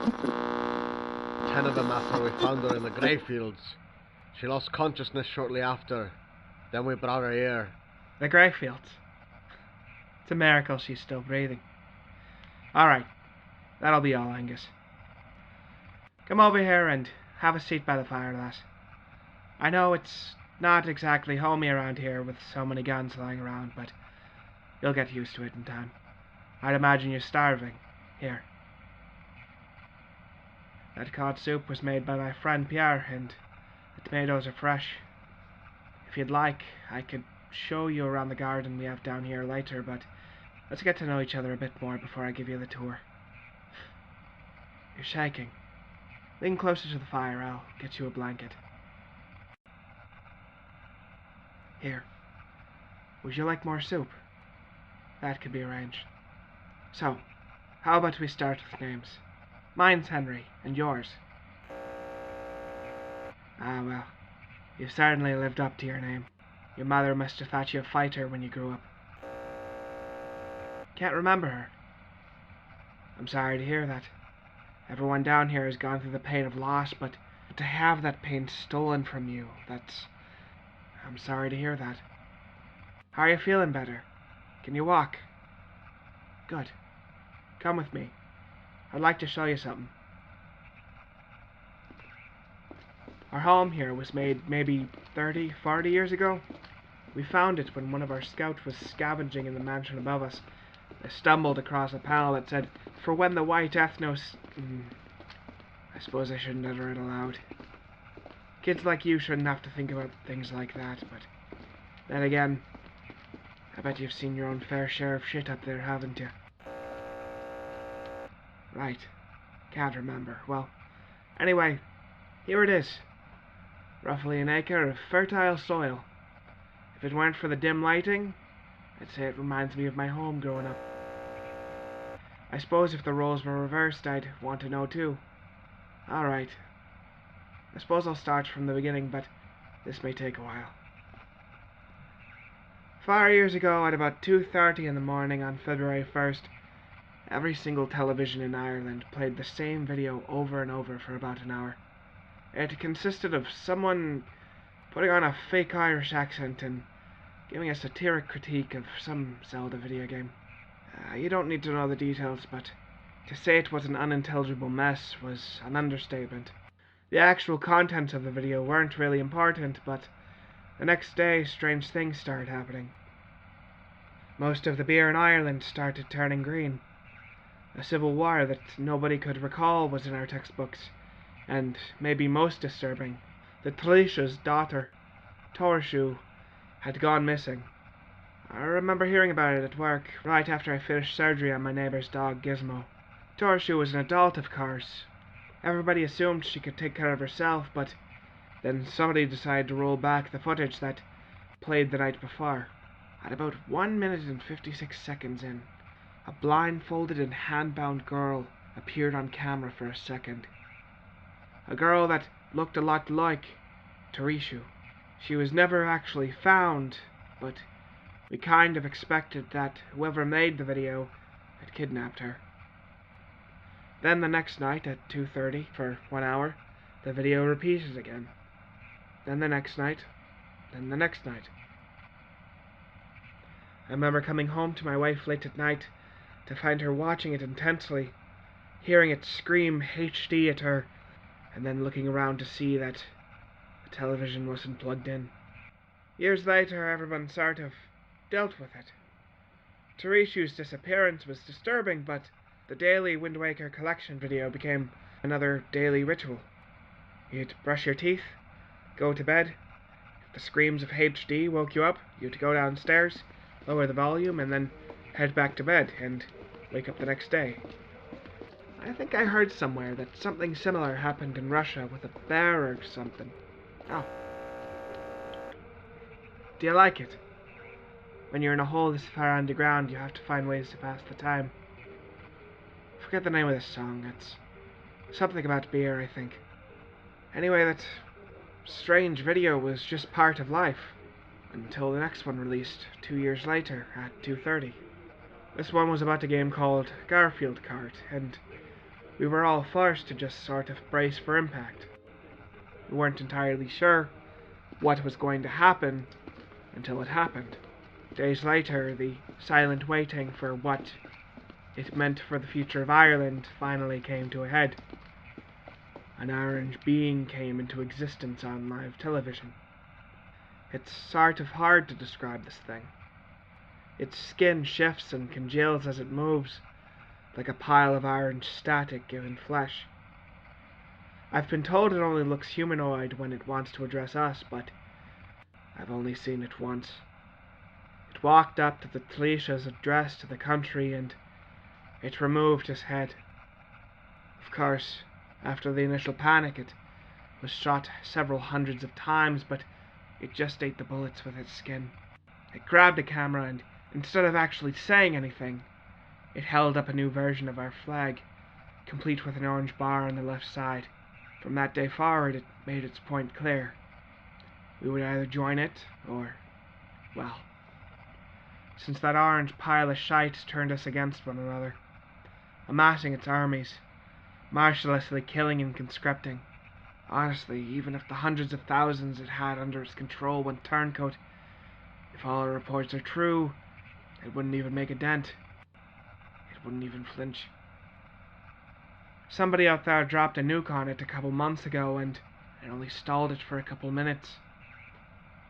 10 of them after we found her in the Greyfields. She lost consciousness shortly after. Then we brought her here. The Greyfields. It's a miracle she's still breathing. Alright, that'll be all, Angus. Come over here and have a seat by the fire, lass. I know it's not exactly homey around here with so many guns lying around, but you'll get used to it in time. I'd imagine you're starving. Here. That cod soup was made by my friend Pierre, and the tomatoes are fresh. If you'd like, I could show you around the garden we have down here later, but let's get to know each other a bit more before I give you the tour. You're shaking. Lean closer to the fire, I'll get you a blanket. Here. Would you like more soup? That could be arranged. So, how about we start with names? Mine's Henry, and yours? Ah, well, you've certainly lived up to your name. Your mother must have thought you a fighter when you grew up. Can't remember her. I'm sorry to hear that. Everyone down here has gone through the pain of loss, but to have that pain stolen from you, I'm sorry to hear that. How are you feeling better? Can you walk? Good. Come with me. I'd like to show you something. Our home here was made maybe 30, 40 years ago. We found it when one of our scouts was scavenging in the mansion above us. I stumbled across a panel that said, "For when the white ethnos..." I suppose I shouldn't utter it aloud. Kids like you shouldn't have to think about things like that, but then again, I bet you've seen your own fair share of shit up there, haven't you? Right. Can't remember. Well, anyway, here it is. Roughly an acre of fertile soil. If it weren't for the dim lighting, I'd say it reminds me of my home growing up. I suppose if the roles were reversed, I'd want to know too. Alright. I suppose I'll start from the beginning, but this may take a while. 4 years ago, at about 2:30 in the morning on February 1st, every single television in Ireland played the same video over and over for about an hour. It consisted of someone putting on a fake Irish accent and giving a satiric critique of some Zelda video game. You don't need to know the details, but to say it was an unintelligible mess was an understatement. The actual contents of the video weren't really important, but the next day strange things started happening. Most of the beer in Ireland started turning green. A civil war that nobody could recall was in our textbooks, and maybe most disturbing, the Taoiseach's daughter, Torshu, had gone missing. I remember hearing about it at work, right after I finished surgery on my neighbour's dog, Gizmo. Torshu was an adult, of course. Everybody assumed she could take care of herself, but then somebody decided to roll back the footage that played the night before. At about 1 minute and 56 seconds in, a blindfolded and hand-bound girl appeared on camera for a second. A girl that looked a lot like Tarishu. She was never actually found, but we kind of expected that whoever made the video had kidnapped her. Then the next night at 2:30 for 1 hour, the video repeated again. Then the next night, then the next night. I remember coming home to my wife late at night to find her watching it intensely, hearing it scream HD at her, and then looking around to see that the television wasn't plugged in. Years later, everyone sort of dealt with it. Tarishu's disappearance was disturbing, but the daily Wind Waker collection video became another daily ritual. You'd brush your teeth, go to bed. If the screams of HD woke you up, you'd go downstairs, lower the volume, and then head back to bed and wake up the next day. I think I heard somewhere that something similar happened in Russia with a bear or something. Oh. Do you like it? When you're in a hole this far underground, you have to find ways to pass the time. I forget the name of this song. It's something about beer, I think. Anyway, that strange video was just part of life, until the next one released 2 years later at 2:30. This one was about a game called Garfield Kart, and We were all forced to just sort of brace for impact. We weren't entirely sure what was going to happen until it happened. Days later, the silent waiting for what it meant for the future of Ireland finally came to a head. An orange being came into existence on live television. It's sort of hard to describe this thing. Its skin shifts and congeals as it moves, like a pile of orange static given flesh. I've been told it only looks humanoid when it wants to address us, but I've only seen it once. It walked up to the Taoiseach's address to the country and it removed his head. Of course, after the initial panic, it was shot several hundreds of times, but it just ate the bullets with its skin. It grabbed a camera and, instead of actually saying anything, it held up a new version of our flag, complete with an orange bar on the left side. From that day forward, it made its point clear. We would either join it, or, well, since that orange pile of shite turned us against one another, amassing its armies, mercilessly killing and conscripting. Honestly, even if the hundreds of thousands it had under its control went turncoat, if all our reports are true, it wouldn't even make a dent. It wouldn't even flinch. Somebody out there dropped a nuke on it a couple months ago and it only stalled it for a couple minutes.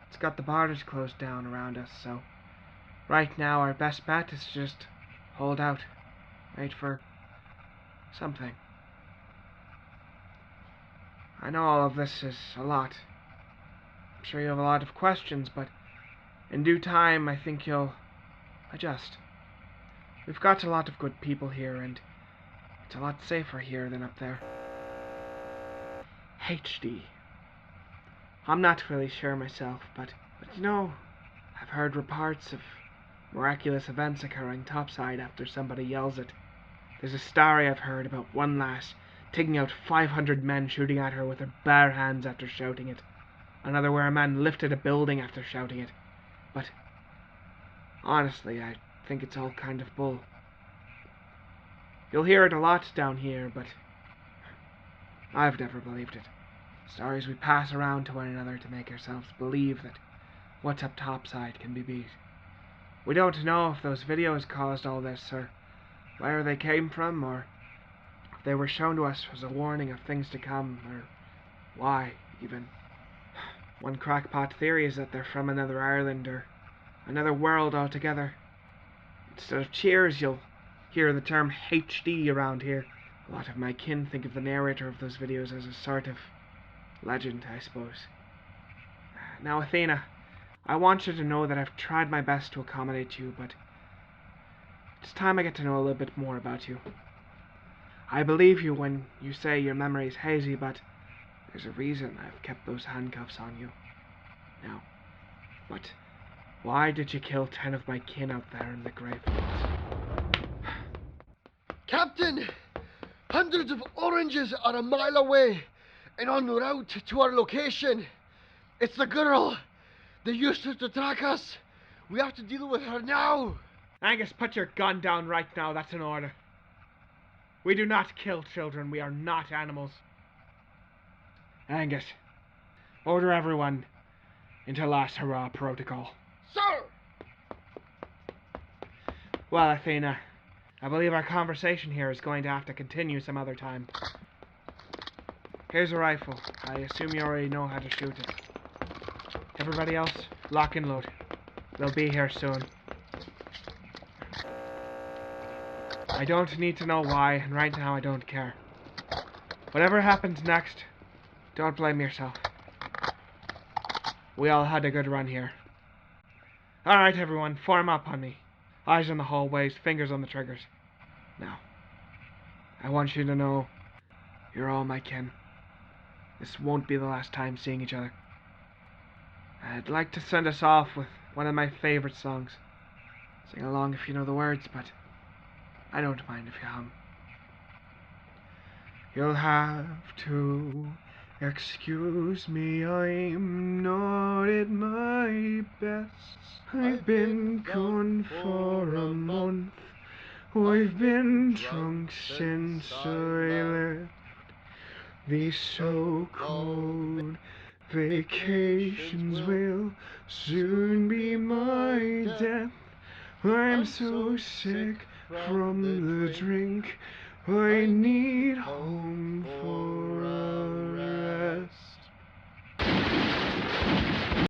It's got the borders closed down around us, so right now our best bet is to just hold out. Wait for something. I know all of this is a lot. I'm sure you have a lot of questions, but in due time I think you'll adjust. We've got a lot of good people here, and it's a lot safer here than up there. HD. I'm not really sure myself, but you know, I've heard reports of miraculous events occurring topside after somebody yells it. There's a story I've heard about one lass taking out 500 men shooting at her with her bare hands after shouting it. Another where a man lifted a building after shouting it. But honestly, I think it's all kind of bull. You'll hear it a lot down here, but I've never believed it. Stories we pass around to one another to make ourselves believe that what's up topside can be beat. We don't know if those videos caused all this, or where they came from, or if they were shown to us as a warning of things to come, or why, even. One crackpot theory is that they're from another Ireland, or another world altogether. Instead of cheers, you'll hear the term HD around here. A lot of my kin think of the narrator of those videos as a sort of legend, I suppose. Now, Athena, I want you to know that I've tried my best to accommodate you, but it's time I get to know a little bit more about you. I believe you when you say your memory is hazy, but there's a reason I've kept those handcuffs on you. Now, why did you kill 10 of my kin out there in the Greyfields? Captain! Hundreds of oranges are a mile away and en route to our location. It's the girl. They used her to track us. We have to deal with her now. Angus, put your gun down right now. That's an order. We do not kill children. We are not animals. Angus, order everyone into Last Hurrah Protocol. Sir! Well, Athena, I believe our conversation here is going to have to continue some other time. Here's a rifle. I assume you already know how to shoot it. Everybody else, lock and load. They'll be here soon. I don't need to know why, and right now I don't care. Whatever happens next, don't blame yourself. We all had a good run here. Alright everyone, form up on me. Eyes on the hallways, fingers on the triggers. Now, I want you to know you're all my kin. This won't be the last time seeing each other. I'd like to send us off with one of my favorite songs. Sing along if you know the words, but I don't mind if you hum. You'll have to excuse me, I'm not at my best. I've been gone for a month. I've been drunk since I left these so-called vacations will soon be my death. I'm so sick from the drink, I need home